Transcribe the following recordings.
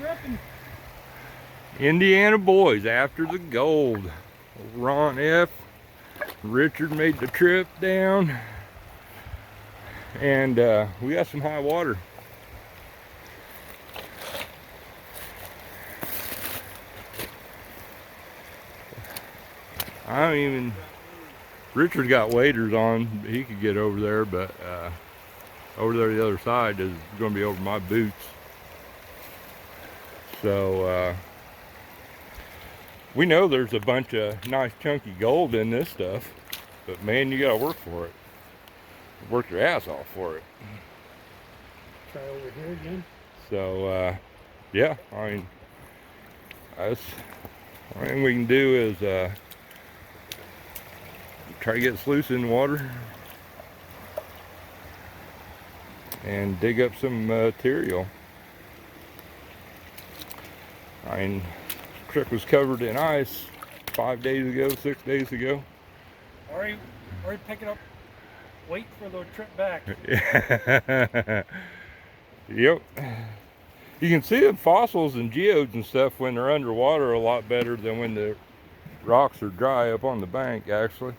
tripping. Indiana boys after the gold. Ron F. Richard made the trip down. And we got some high water. I don't even... Richard's got waders on. He could get over there, but over there the other side is going to be over my boots. So we know there's a bunch of nice chunky gold in this stuff, but man, you got to work for it. Work your ass off for it. Try over here again. So yeah, I mean, that's the only thing we can do is try to get sluice in the water and dig up some material. I mean, the creek was covered in ice 5 days ago, 6 days ago. Already picking up weight for the trip back. Yep. You can see the fossils and geodes and stuff when they're underwater a lot better than when the rocks are dry up on the bank, actually.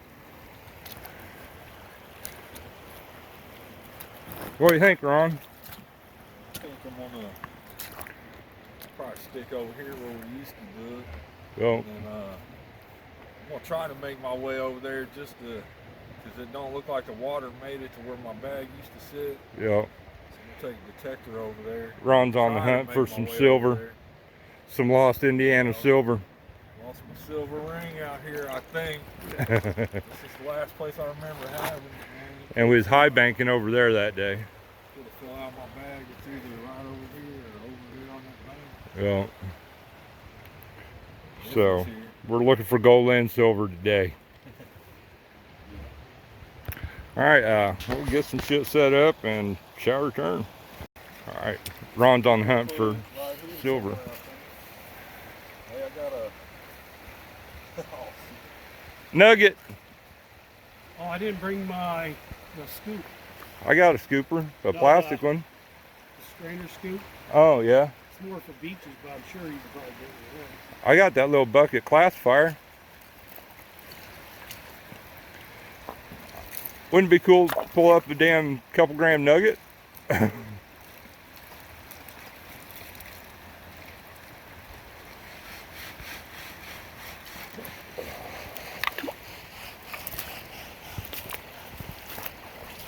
What do you think, Ron? I think I'm gonna probably stick over here where we used to do it. Well, and then, I'm gonna try to make my way over there just to, because it don't look like the water made it to where my bag used to sit. yeah. So I'm gonna take a detector over there. Ron's on the hunt for some silver, some lost Indiana silver. Lost my silver ring out here, I think. This is the last place I remember having it. And we was high banking over there that day. Could have filled out my bag. It's either right over here or over here on that bank. Yeah. So we're looking for gold and silver today. All right, we'll get some shit set up and shall return. All right, Ron's on the hunt for silver. Hey, I got a Nugget. Oh, I didn't bring my scoop. I got a scooper, a plastic one. The strainer scoop. Oh yeah. It's more for beaches, but I'm sure you can probably get it with one. I got that little bucket classifier. Wouldn't it be cool to pull up a damn couple gram nugget?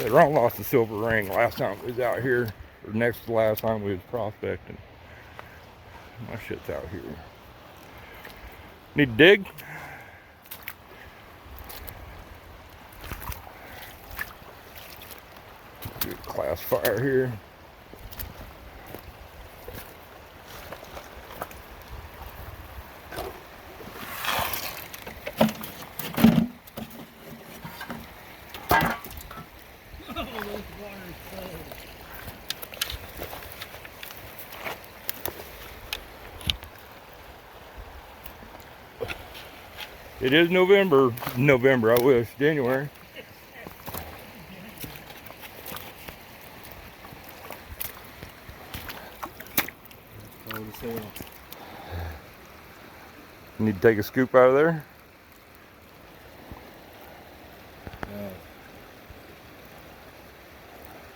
Ron lost the silver ring last time we was out here, or next to the last time we was prospecting. My shit's out here. Need to dig? Good classifier here. It is November, I wish, January. cold as hell. Need to take a scoop out of there?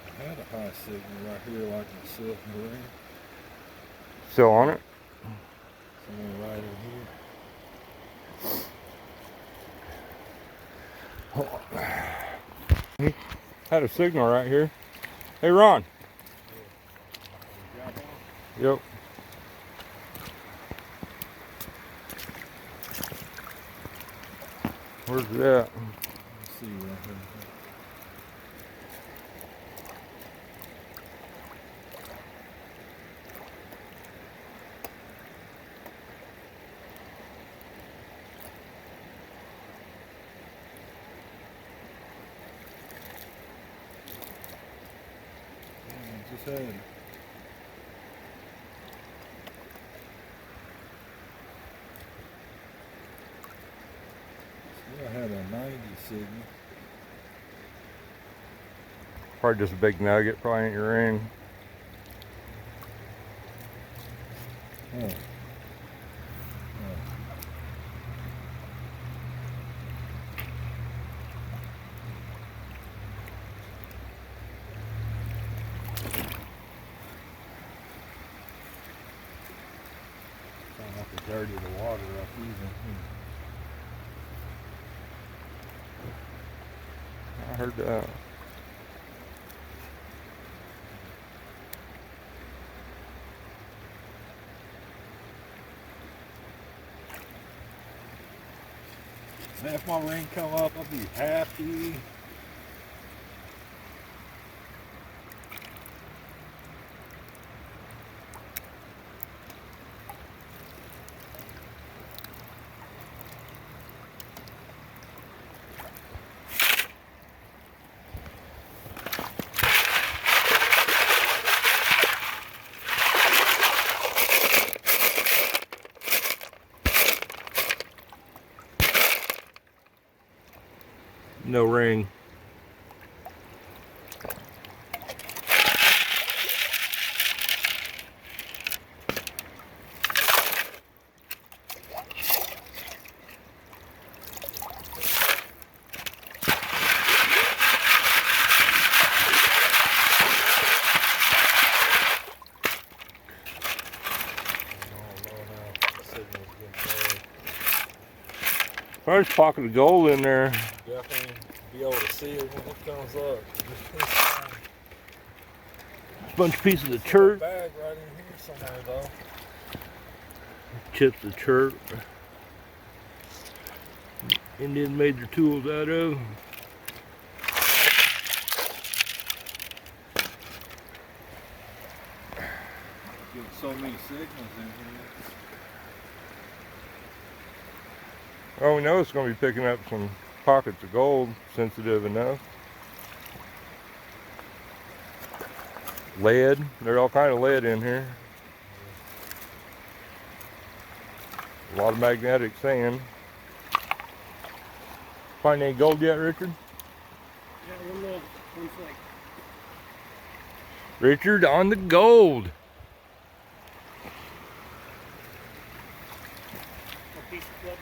I had a high signal right here like in silk marine. Still on it? Somewhere right in here. Had a signal right here. Hey Ron. Yep. Where's it at? Let's see right here. Just had it. See, I had a 90 signal. Probably just a big nugget, probably ain't your ring. Don't have to dirty the water up either. I heard that. Man, if my ring come up, I'll be happy. No ring. First pocket of gold in there. Definitely be able to see it when it comes up. Bunch of pieces of chert. Bag right in here somewhere though. Chips of chert. Indian made their tools out of. Getting so many signals in here. Well, we know it's going to be picking up some pockets of gold, sensitive enough. Lead, there's all kind of lead in here. A lot of magnetic sand. Find any gold yet, Richard? Yeah, one flake. Richard on the gold. A piece of flip,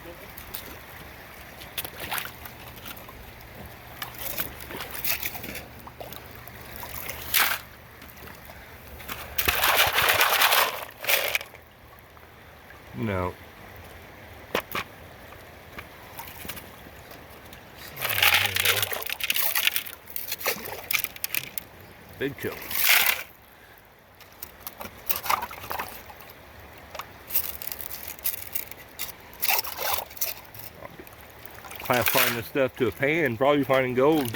No. Big chill. Classifying this stuff to a pan, probably finding gold.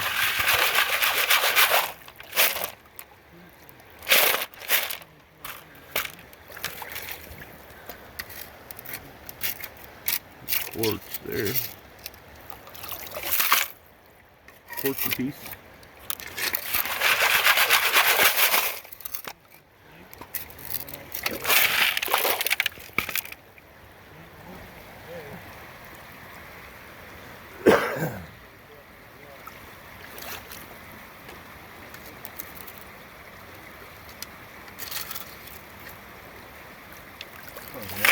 Quartz there. Quartz a piece.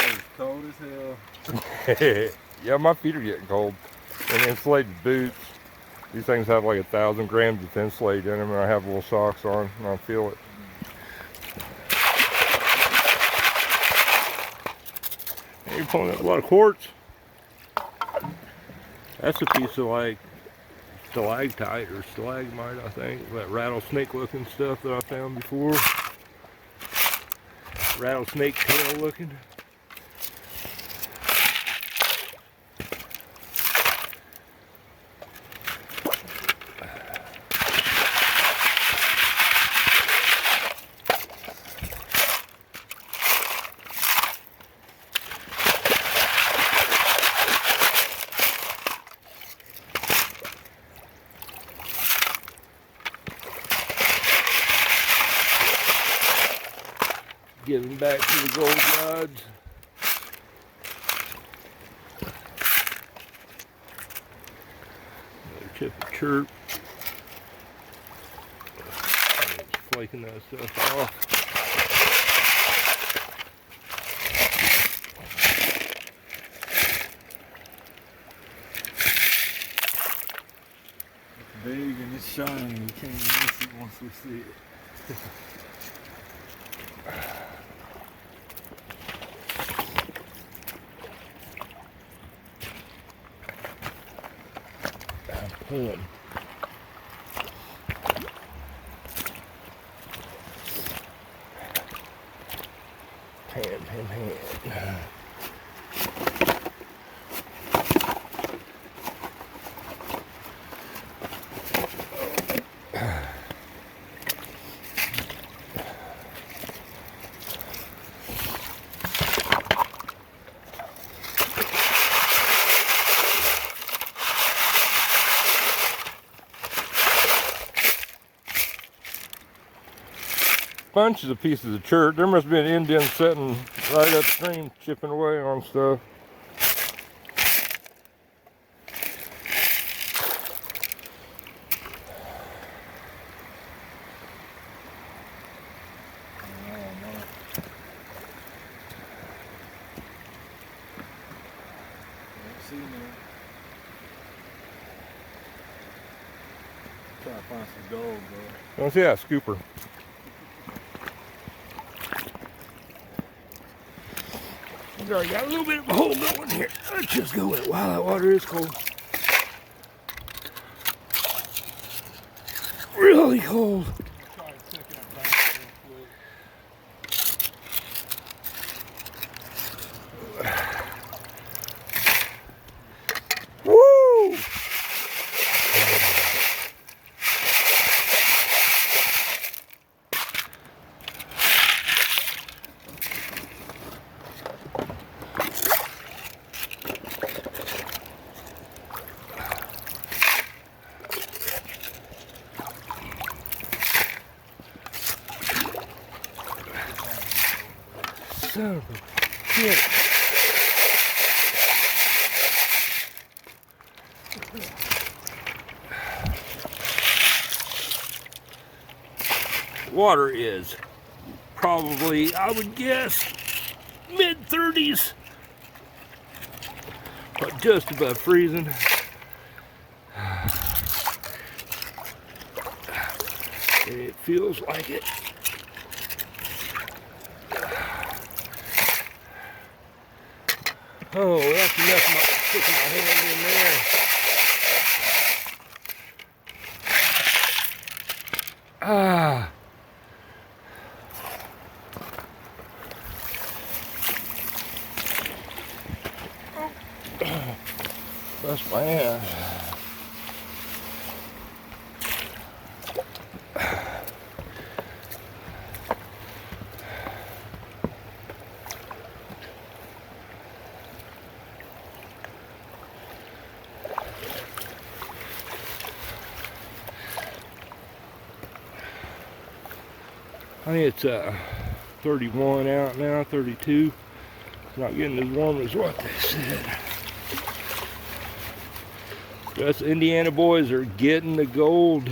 It's cold as hell. Yeah, my feet are getting cold. And insulated boots. These things have like 1,000 grams of insulate in them, and I have little socks on, and I feel it. And you're pulling up a lot of quartz. That's a piece of like stalactite or stalagmite, I think. That rattlesnake looking stuff that I found before. Rattlesnake tail looking. Giving back to the gold gods. Another chip of chirp. Just flaking that stuff off. shiny. You can't miss it once we see it. I'm pulling. Pan. Bunches of pieces of chert. There must be an Indian sitting right upstream chipping away on stuff. Trying to find some gold, bro. Don't see that scooper. We already got a little bit of a hole going here. Let's just go in. Wow, that water is cold. Really cold. Try to check that bank real quick. Woo! Son of a shit. Water is probably, I would guess, mid-30s, but just above freezing. And it feels like it. Oh, that's enough of my sticking my hand in there. Ah. Bust my ass. I think it's 31 out now, 32. It's not getting as warm as what they said. Us Indiana boys are getting the gold.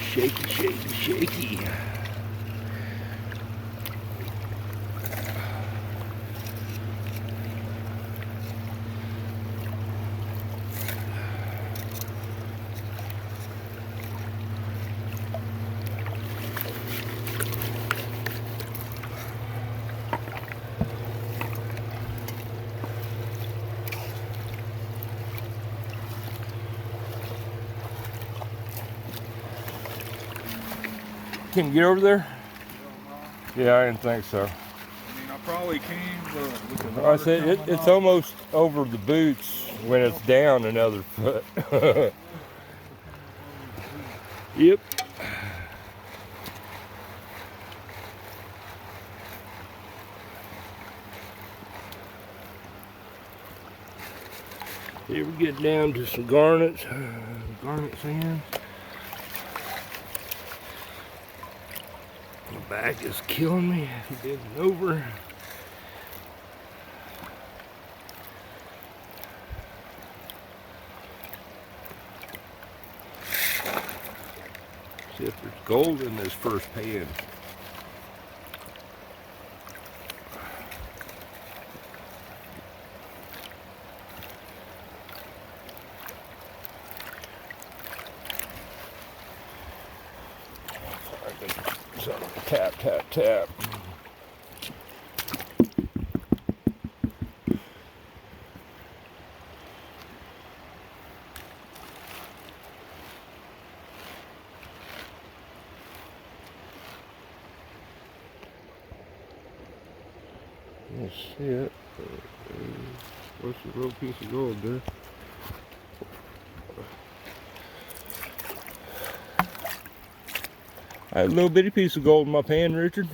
Shaky, shaky, shaky. Can you get over there? Yeah, I didn't think so. I mean, I probably can, but with the I water said coming it's up, almost over the boots when it's down another foot. Yep. Here we get down to some garnets, garnet sand. My back is killing me, bending over. See if there's gold in this first pan. Tap, tap, tap. Let's see it. What's the little piece of gold there? I had a little bitty piece of gold in my pan, Richard.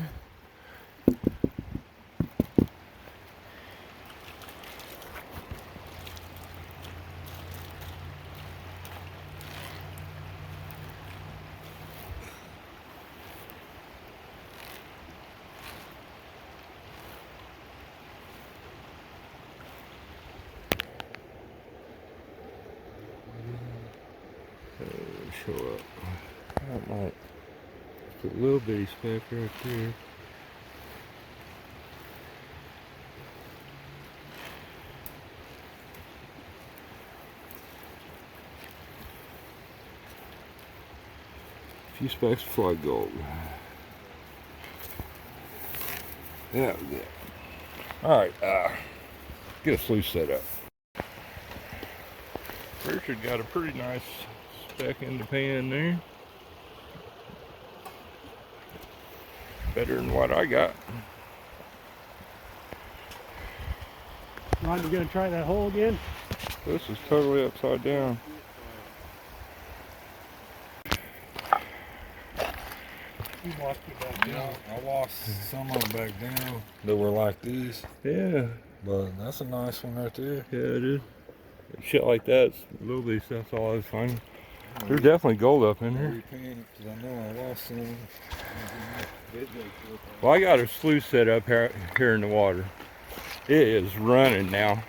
Show up. That might. It's a little bitty speck right there. A few specks of flood gold. Yeah, yeah. All right, get a sluice set up. Richard got a pretty nice speck in the pan there. Better than what I got. Ron, you gonna try that hole again? This is totally upside down. You lost it back down. Yeah, I lost some of them back down that were like these. Yeah. But that's a nice one right there. Yeah, it is. Shit like that, a little bitty stuff's all I was finding. There's definitely gold up in here. Because I know I lost some. Well, I got a sluice set up here in the water. It is running now.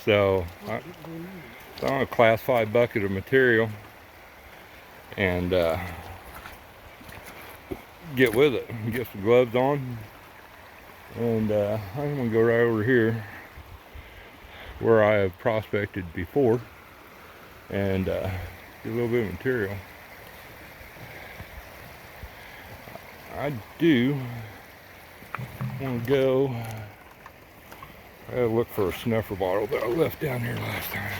So I'm on a class 5 bucket of material and get with it. Get some gloves on, and I'm gonna go right over here where I have prospected before and get a little bit of material. I do want to go. I gotta look for a snuffer bottle that I left down here last time.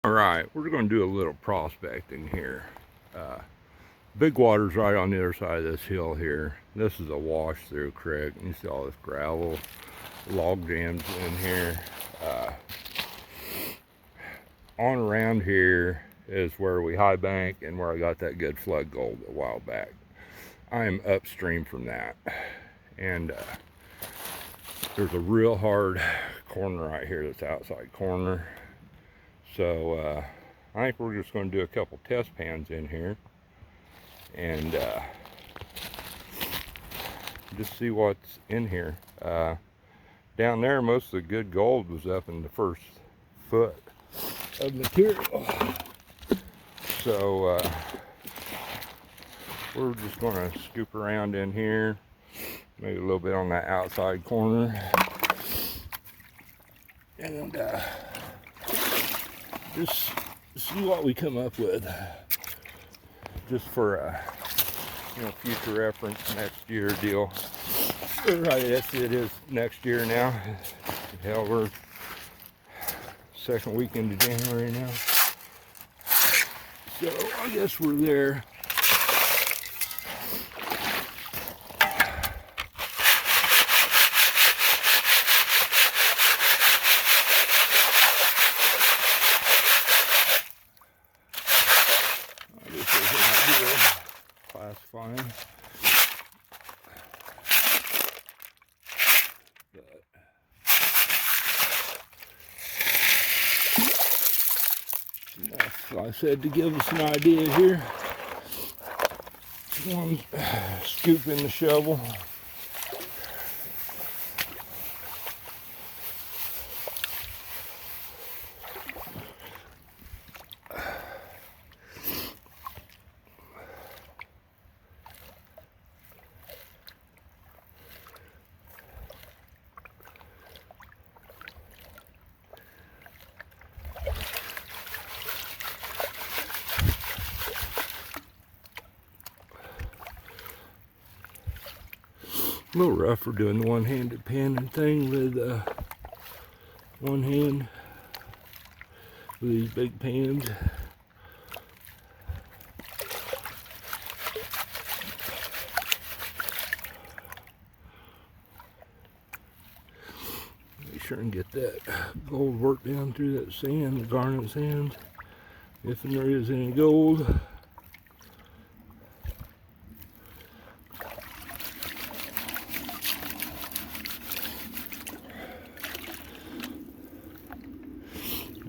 All right, we're going to do a little prospecting here. Big water's right on the other side of this hill here. This is a wash through creek. You see all this gravel, log jams in here. On around here is where we high bank and where I got that good flood gold a while back. I am upstream from that, and there's a real hard corner right here that's outside corner. So I think we're just going to do a couple test pans in here and just see what's in here. Down there, most of the good gold was up in the first foot of material. So we're just going to scoop around in here, maybe a little bit on that outside corner, and just see what we come up with, just for future reference, next year deal. Right, yes, it is next year now. Hell, we're second weekend of January now, so I guess we're there. Classifying, but enough, I said, to give us an idea here. One scoop in the shovel. A little rougher doing the one-handed panning thing with one hand with these big pans. Make sure and get that gold work down through that sand, the garnet sand, if there is any gold.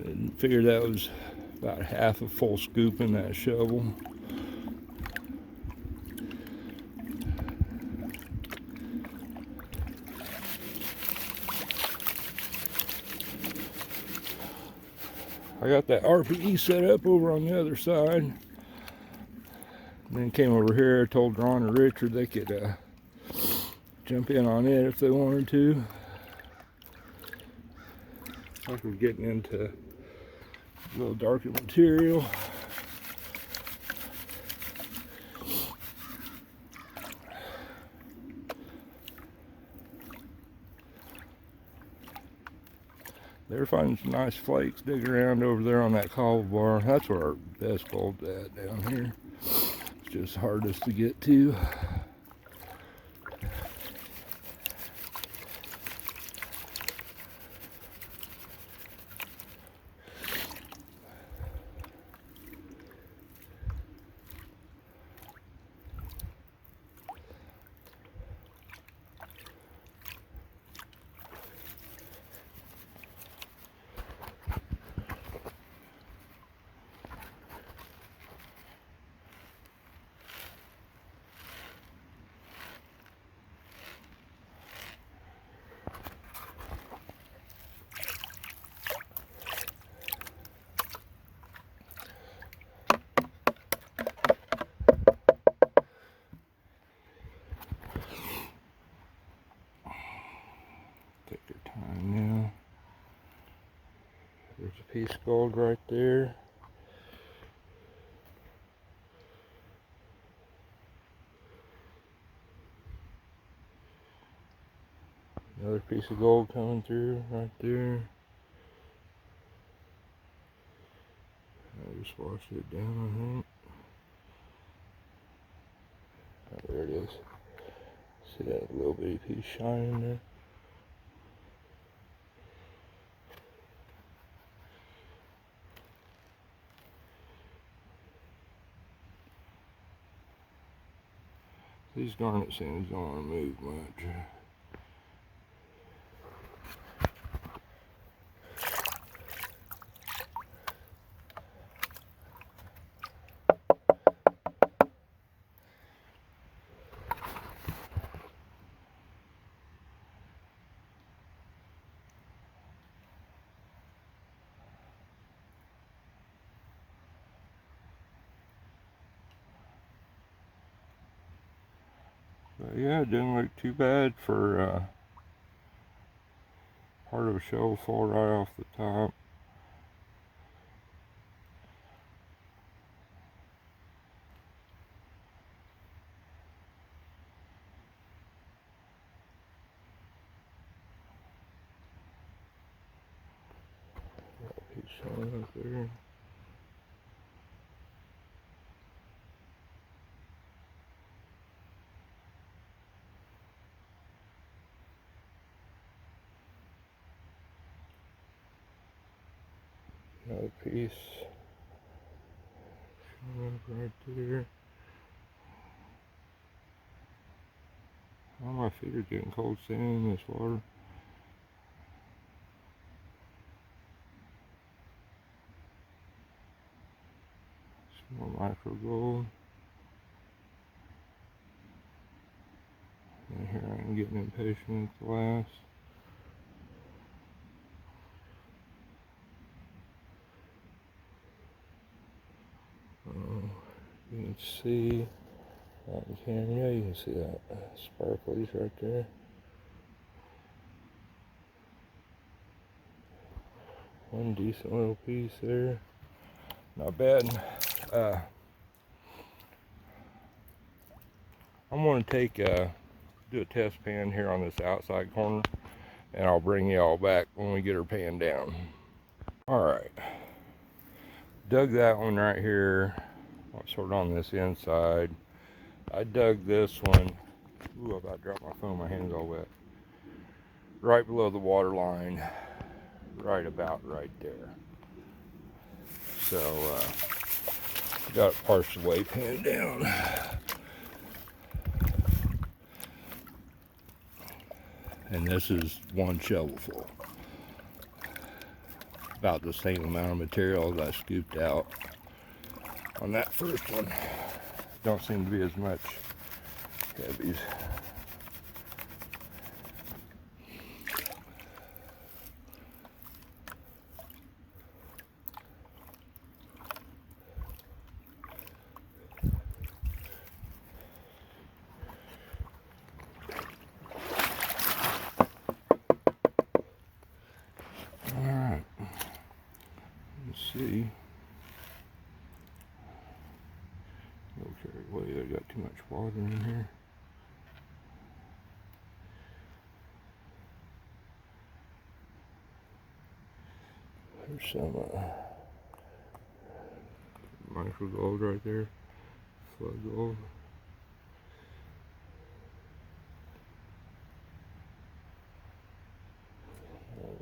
And figured that was about half a full scoop in that shovel. I got that RPE set up over on the other side. And then came over here, told Ron or Richard they could jump in on it if they wanted to. I think we're getting into a little darker material. They're finding some nice flakes digging around over there on that cobble bar. That's where our best gold's at down here. It's just hardest to get to. Take your time now. There's a piece of gold right there. Another piece of gold coming through right there. I just washed it down, I think. Oh, there it is. See that little bitty piece shining there? These garnet sands don't want to move much. But yeah, it didn't look too bad for part of a shovel fall right off the top. He's showing up there. Another piece showing up right there. Oh, my feet are getting cold standing in this water. Some more micro gold. And here I am getting impatient at the last. You can see on the camera, you can see that sparklies right there. One decent little piece there. Not bad. I'm going to take do a test pan here on this outside corner, and I'll bring you all back when we get her pan down. All right, dug that one right here. I'll sort it on this inside. I dug this one. Ooh, I about dropped my phone, my hand's all wet. Right below the water line, right about right there. So, got it partially panned down. And this is one shovel full. About the same amount of material as I scooped out on that first one. Don't seem to be as much heavies. Alright, let's see. Okay, I got too much water in here. There's some micro gold right there, flood gold.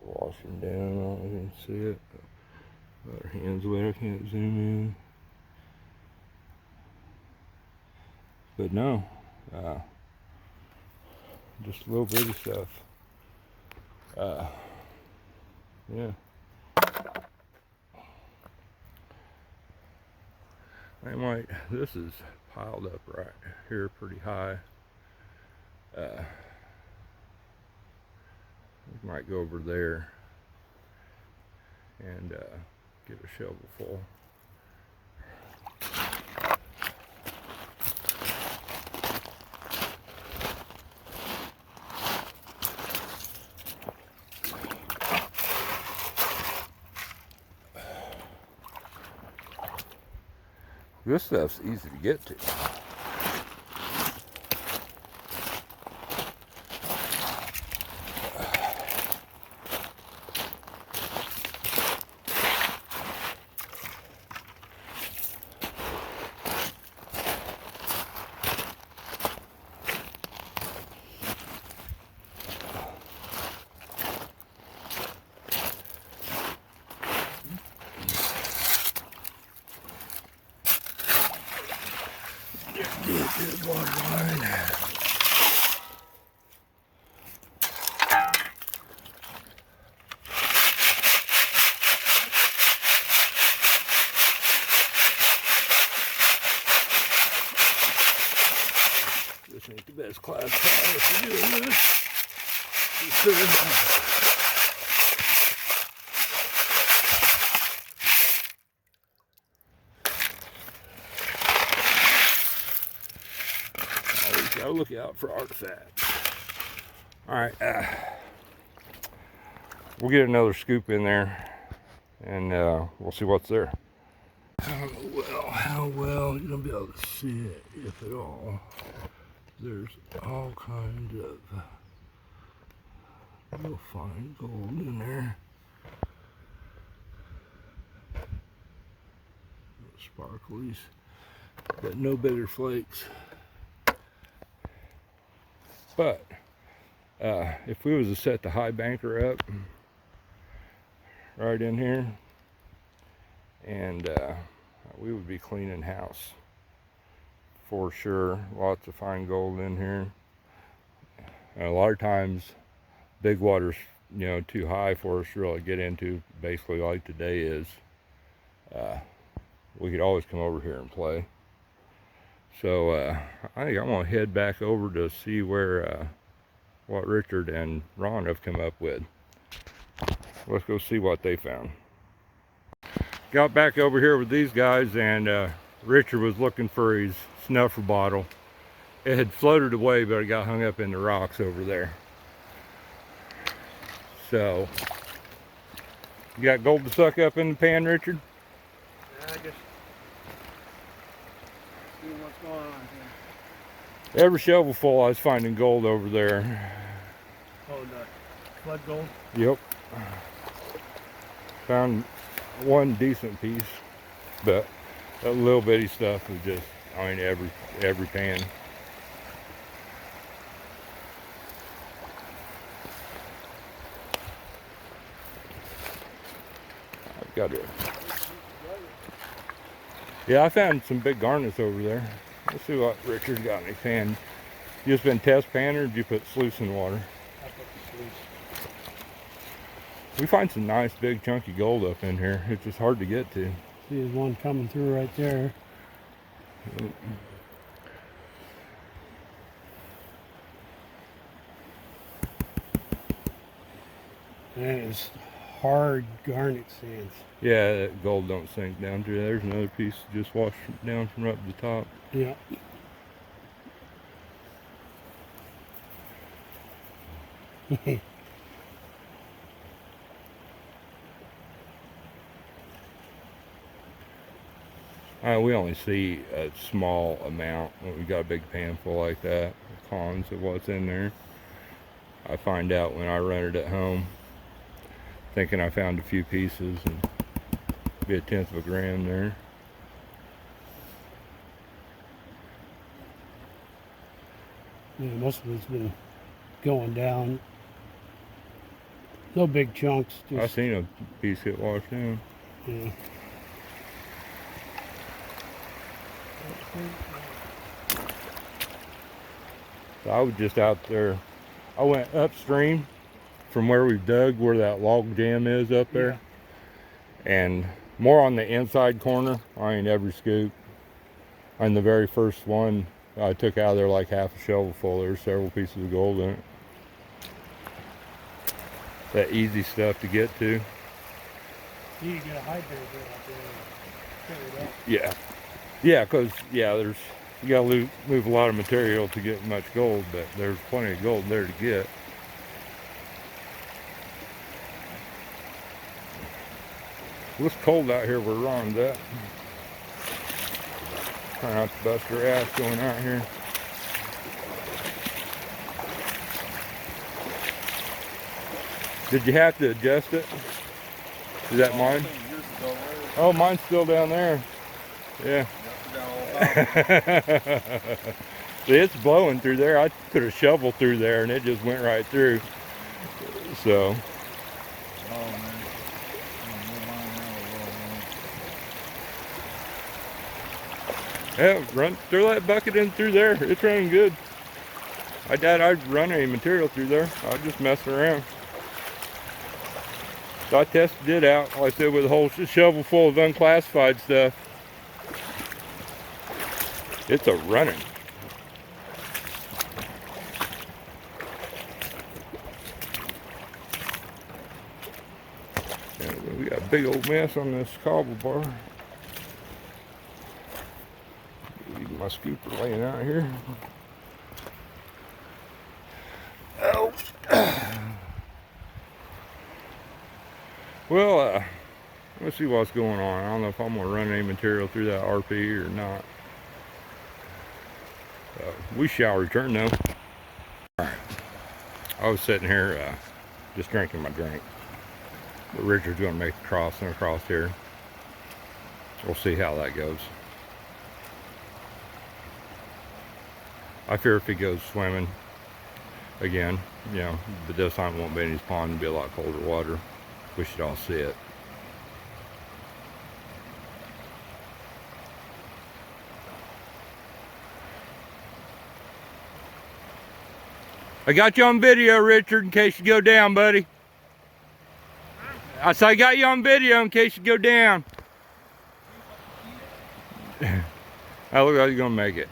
Washing down, I don't know if you can see it. Got her hands wet, I can't zoom in. But no, just a little bitty stuff. Yeah. This is piled up right here pretty high. We might go over there and get a shovel full. This stuff's easy to get to. Good water line. This ain't the best classifier for doing this. Always gotta look out for artifacts. Alright, we'll get another scoop in there and we'll see what's there. I don't know how well you're gonna be able to see it, if at all. There's all kinds of real fine gold in there. Sparklies, but no bigger flakes. But if we was to set the high banker up right in here, and we would be cleaning house for sure. Lots of fine gold in here. And a lot of times big water's, you know, too high for us to really get into, basically like today is. We could always come over here and play. So I think I'm gonna head back over to see where what Richard and Ron have come up with. Let's go see what they found. Got back over here with these guys, and Richard was looking for his snuffer bottle. It had floated away, but it got hung up in the rocks over there. So, you got gold to suck up in the pan, Richard? Yeah, I guess seeing what's going on here. Every shovel full, I was finding gold over there. Oh, the flood gold. Yep. Found one decent piece, but that little bitty stuff was just, I mean, every pan. I've got it. Yeah, I found some big garnets over there. Let's see what Richard's got in his hand. You just been test panning, or did you put sluice in water? I put the sluice. We find some nice big chunky gold up in here. It's just hard to get to. See, there's one coming through right there. And it's hard garnet sands. Yeah, that gold don't sink down through there. There's another piece just washed down from up the top. Yeah. We only see a small amount when we got a big pan full like that. Cons of what's in there. I find out when I run it at home, thinking I found a few pieces, and be a 1/10 of a gram there. Yeah, most of it's been going down. No big chunks. Just, I seen a piece get washed down. yeah. So I was just out there. I went upstream from where we've dug, where that log jam is up there. Yeah. And more on the inside corner. I ain't every scoop. On the very first one, I took out of there like half a shovel full. There's several pieces of gold in it. That easy stuff to get to. You can get a high grade out there and carry it up. Yeah. Yeah, because, yeah, you got to move a lot of material to get much gold, but there's plenty of gold there to get. It's cold out here where Ron's at. Trying not to bust her ass going out here. Did you have to adjust it? Is that mine? Oh, mine's still down there. Yeah. See, it's blowing through there. I put a shovel through there and it just went right through. So. Yeah, run, throw that bucket in through there. It's running good. I doubt I'd run any material through there. I just messing around. So I tested it out, like I said, with a whole shovel full of unclassified stuff. It's a running. Yeah, we got a big old mess on this cobble bar. Leave my scooper laying out here. Oh. Well, let's see what's going on. I don't know if I'm gonna run any material through that RP or not. We shall return though. Alright. I was sitting here just drinking my drink. But Richard's going to make the crossing across here. We'll see how that goes. I fear if he goes swimming again, you know, but this time it won't be in his pond. It'll be a lot colder water. We should all see it. I got you on video, Richard, in case you go down, buddy. I said I got you on video in case you go down. I look like you're gonna make it.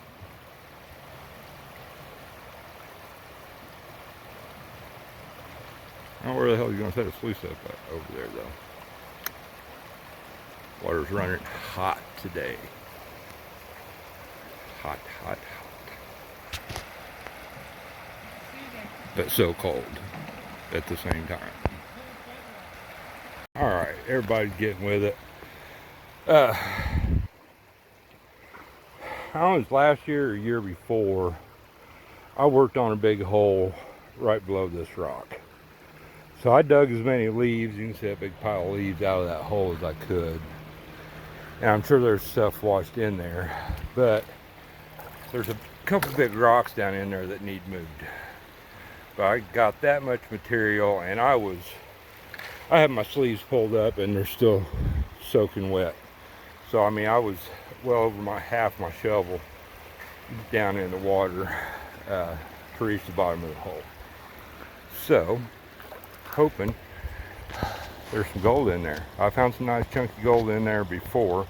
I don't know where the hell you're gonna set a sluice up over there, though. Water's running hot today. Hot, hot, hot. But so cold at the same time. All right, everybody's getting with it. I don't know, it was last year or year before, I worked on a big hole right below this rock. So I dug as many leaves, you can see a big pile of leaves out of that hole as I could. And I'm sure there's stuff washed in there, but there's a couple big rocks down in there that need moved. But I got that much material, and I had my sleeves pulled up and they're still soaking wet. So I mean, I was well over half my shovel down in the water to reach the bottom of the hole. So, hoping there's some gold in there. I found some nice chunky gold in there before,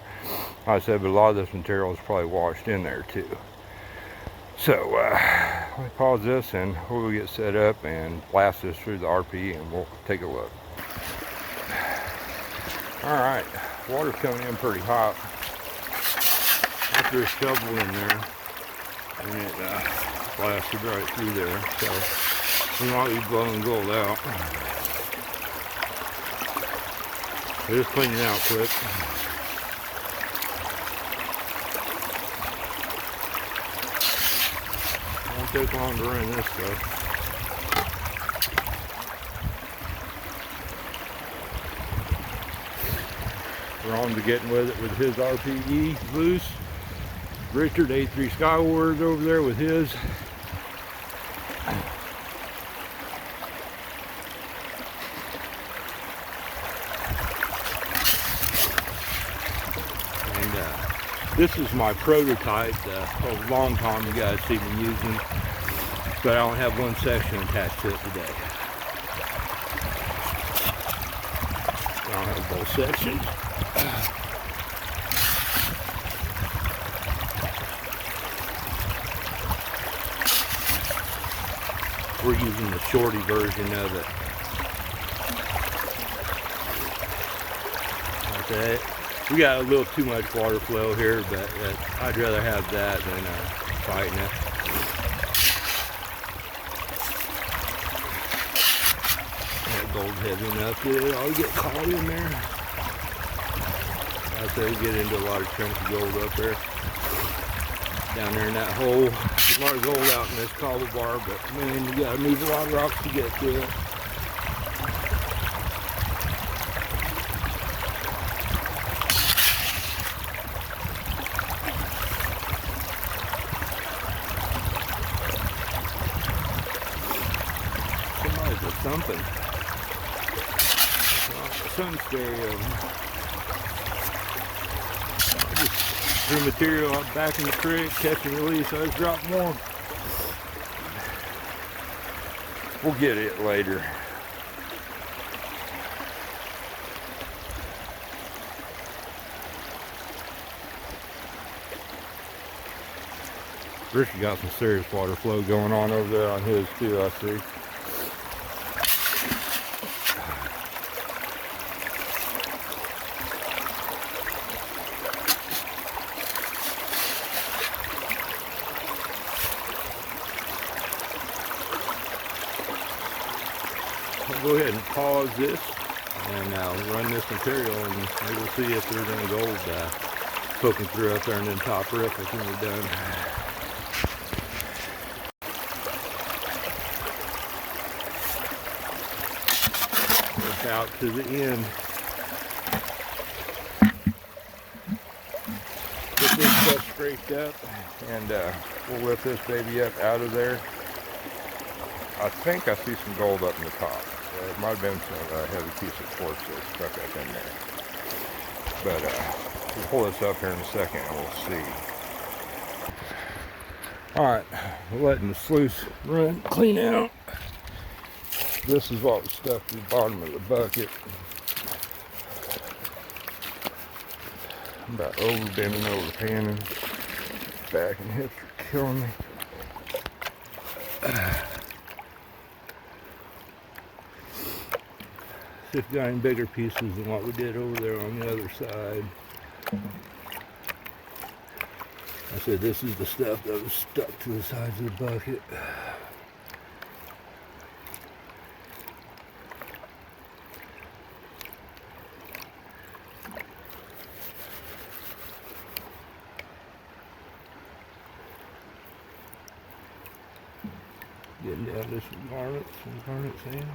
I said, but a lot of this material is probably washed in there too. So, let me pause this and we'll get set up and blast this through the RP and we'll take a look. Alright, water's coming in pretty hot. I threw a shovel in there and it blasted right through there. So we might be blowing gold out. Just cleaning out quick. Won't take long to run this stuff. We're on to getting with it with his RPE sluice. Richard A3 Skyward over there with his. And this is my prototype, the long tom you guys see me using, but I only have one section attached to it today. I don't have both sections. We're using the shorty version of it. Okay, we got a little too much water flow here, but I'd rather have that than fighting it. That gold's heavy enough that I'll get caught in there. I say we get into a lot of chunky gold up there. Down there in that hole. There's a lot of gold out in this cobble bar, but man, you gotta move a lot of rocks to get to it. Somebody's a thumping. Some stereo. Threw material out back in the creek, catch and release, so I just dropped more. We'll get it later. Richard got some serious water flow going on over there on his too, I see. I'll go ahead and pause this and run this material and maybe we'll see if there's any gold poking through up there and then top rip when we're done. Look out to the end. Get this stuff scraped up and we'll lift this baby up out of there. I think I see some gold up in the top. It might have been some heavy piece of quartz that stuck up in there. But we'll pull this up here in a second and we'll see. Alright, we're letting the sluice run clean out. This is what was stuck to the bottom of the bucket. I'm about over bending over panning. Back and hips are killing me. See if we got any bigger pieces than what we did over there on the other side. I said this is the stuff that was stuck to the sides of the bucket. Heading down to some garnet sand.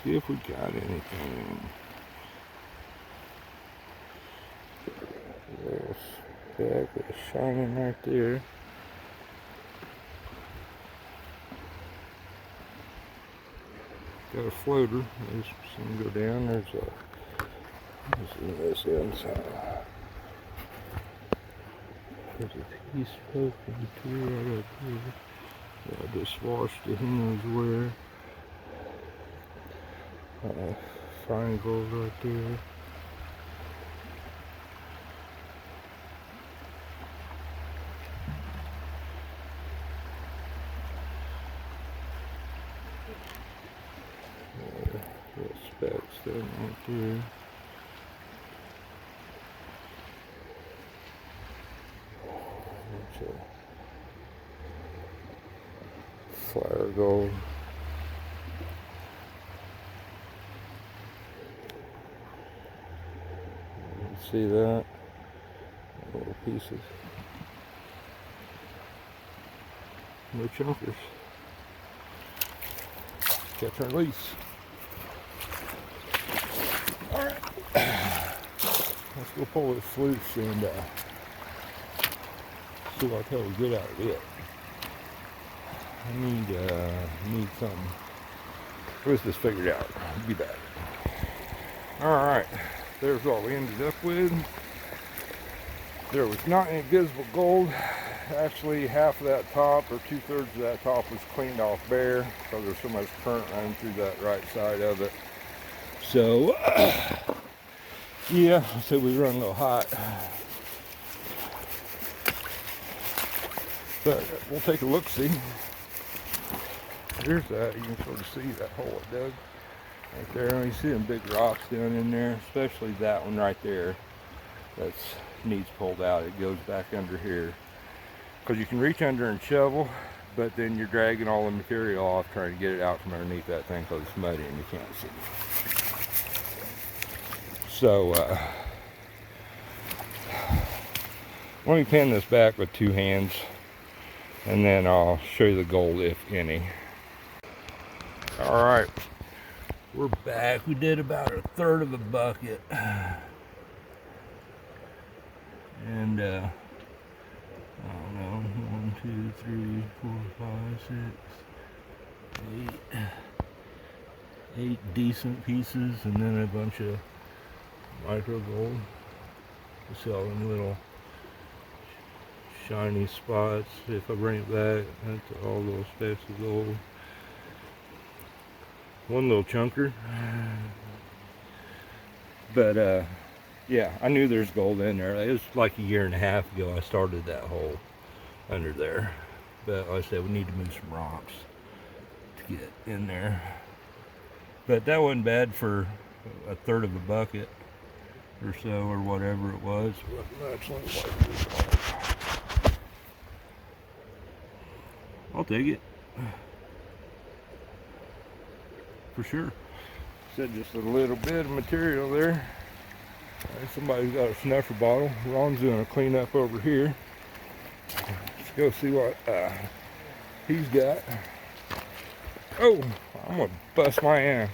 See if we got anything. Little speck is shining right there. Got a floater. There's some go down. There's this inside. There's a piece poking through right up here. I just washed the hands where. Fine gold right there. Little specks there right there. That's a flare gold. See that? Little pieces. No chunkers. Catch and release. Alright. Let's go pull this sluice and see what the hell we get out of it. I need something. Let's just figure it out. I'll be back. Alright. There's what we ended up with. There was not any visible gold. Actually, half of that top, or 2/3 of that top, was cleaned off bare because there's so much current running through that right side of it. So, yeah, so we run a little hot. But we'll take a look-see. There's that. You can sort of see that hole it dug. Right there, you see them big rocks down in there, especially that one right there. That needs pulled out. It goes back under here. Because you can reach under and shovel, but then you're dragging all the material off trying to get it out from underneath that thing because it's muddy and you can't see. So, let me pin this back with 2 hands and then I'll show you the gold, if any. Alright. We're back. We did about 1/3 of a bucket. And, I don't know, 1, 2, 3, 4, 5, 6, 8. 8 decent pieces, and then a bunch of micro gold. You see all them little shiny spots. If I bring it back, that's all those specks of gold. One little chunker, but yeah, I knew there's gold in there. It was like 1.5 years ago I started that hole under there, but like I said, we need to move some rocks to get in there. But that wasn't bad for 1/3 of a bucket or so, or whatever it was. I'll take it. For sure. Said just a little bit of material there. Somebody's got a snuffer bottle. Ron's doing a cleanup over here. Let's go see what he's got. Oh, I'm gonna bust my ass.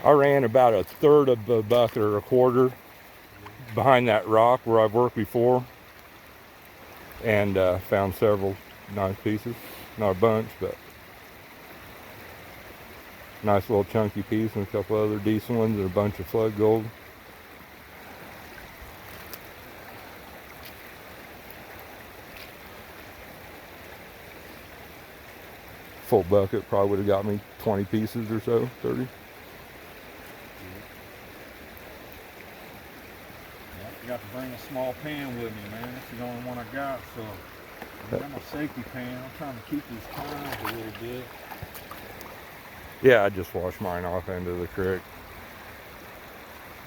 I ran about 1/3 of a bucket or 1/4 behind that rock where I've worked before, and found several nice pieces. Not a bunch, but nice little chunky piece, and a couple other decent ones, and a bunch of flood gold. Full bucket probably would have got me 20 pieces or so, 30. You got the bring a small pan with me, man. This is the only one I got, so I got my safety pan. I'm trying to keep these times a little bit. Yeah, I just washed mine off into the creek.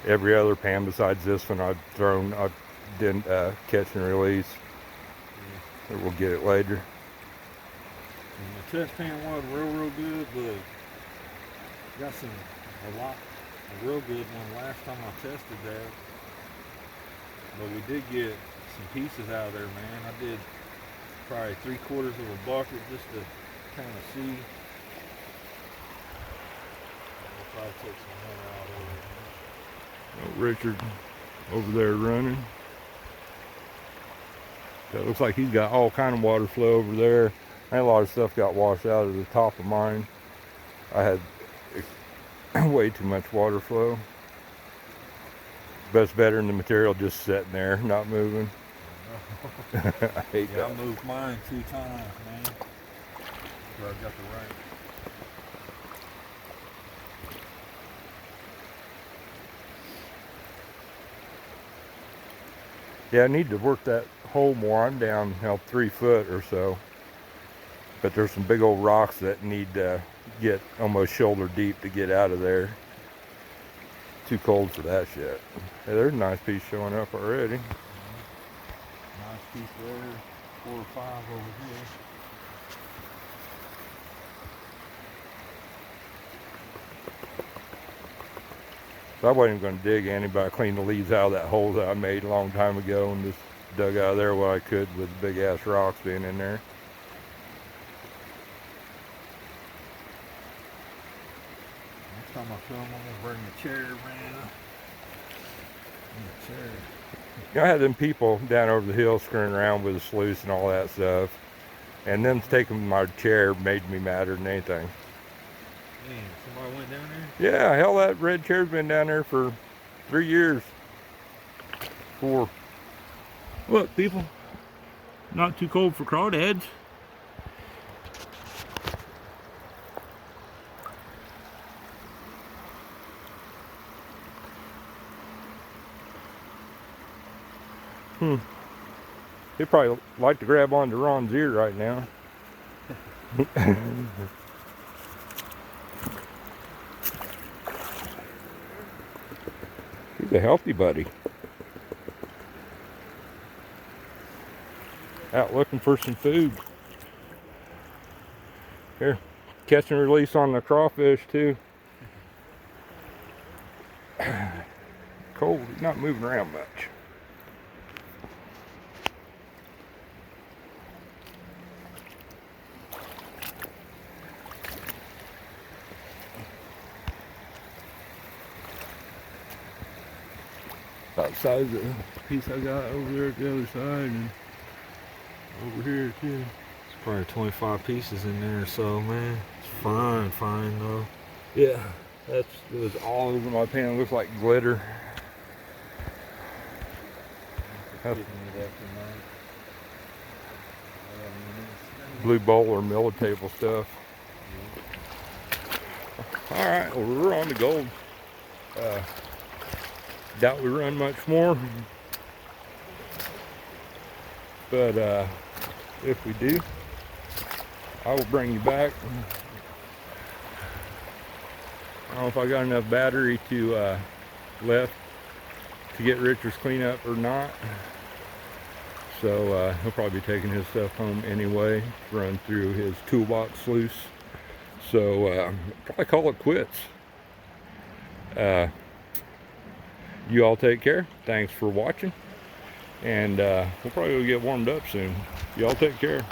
Every other pan besides this one I didn't catch and release. Yeah. We'll get it later. And the test pan was real good, but got a real good one last time I tested that. But we did get some pieces out of there, man. I did probably 3/4 of a bucket just to kind of see. I'll probably take some more out over here. Oh, Richard over there running. So it looks like he's got all kind of water flow over there. And a lot of stuff got washed out of the top of mine. I had way too much water flow. But it's better than the material just sitting there, not moving. I hate that. I moved mine 2 times, man. So I got the right. Yeah, I need to work that hole more. I'm down 3 foot or so. But there's some big old rocks that need to get almost shoulder deep to get out of there. Too cold for that shit. Hey, there's a nice piece showing up already. Nice piece there. 4 or 5 over here. So I wasn't going to dig any, but I cleaned the leaves out of that hole that I made a long time ago and just dug out of there what I could with big ass rocks being in there. Next time I come, I'm gonna bring the chair, man. The chair. You know, I had them people down over the hill screwing around with the sluice and all that stuff, and them taking my chair made me madder than anything. Man, somebody went down there? Yeah, hell, that red chair's been down there for 3 years. 4. Look, people, not too cold for crawdads. He'd probably like to grab onto Ron's ear right now. He's a healthy buddy. Out looking for some food. Here, catch and release on the crawfish too. Cold, he's not moving around much. About the size of the piece I got over there at the other side and over here too. It's probably 25 pieces in there or so, man. It's fine though. Yeah, it was all over my pan. It looks like glitter. Blue bowl or millet table stuff. All right, well, we're on to gold. Doubt we run much more, but if we do, I will bring you back. I don't know if I got enough battery to left to get Richard's cleanup or not, so he'll probably be taking his stuff home anyway, run through his toolbox sluice, so probably call it quits. You all take care. Thanks for watching. And we'll probably get warmed up soon. Y'all take care.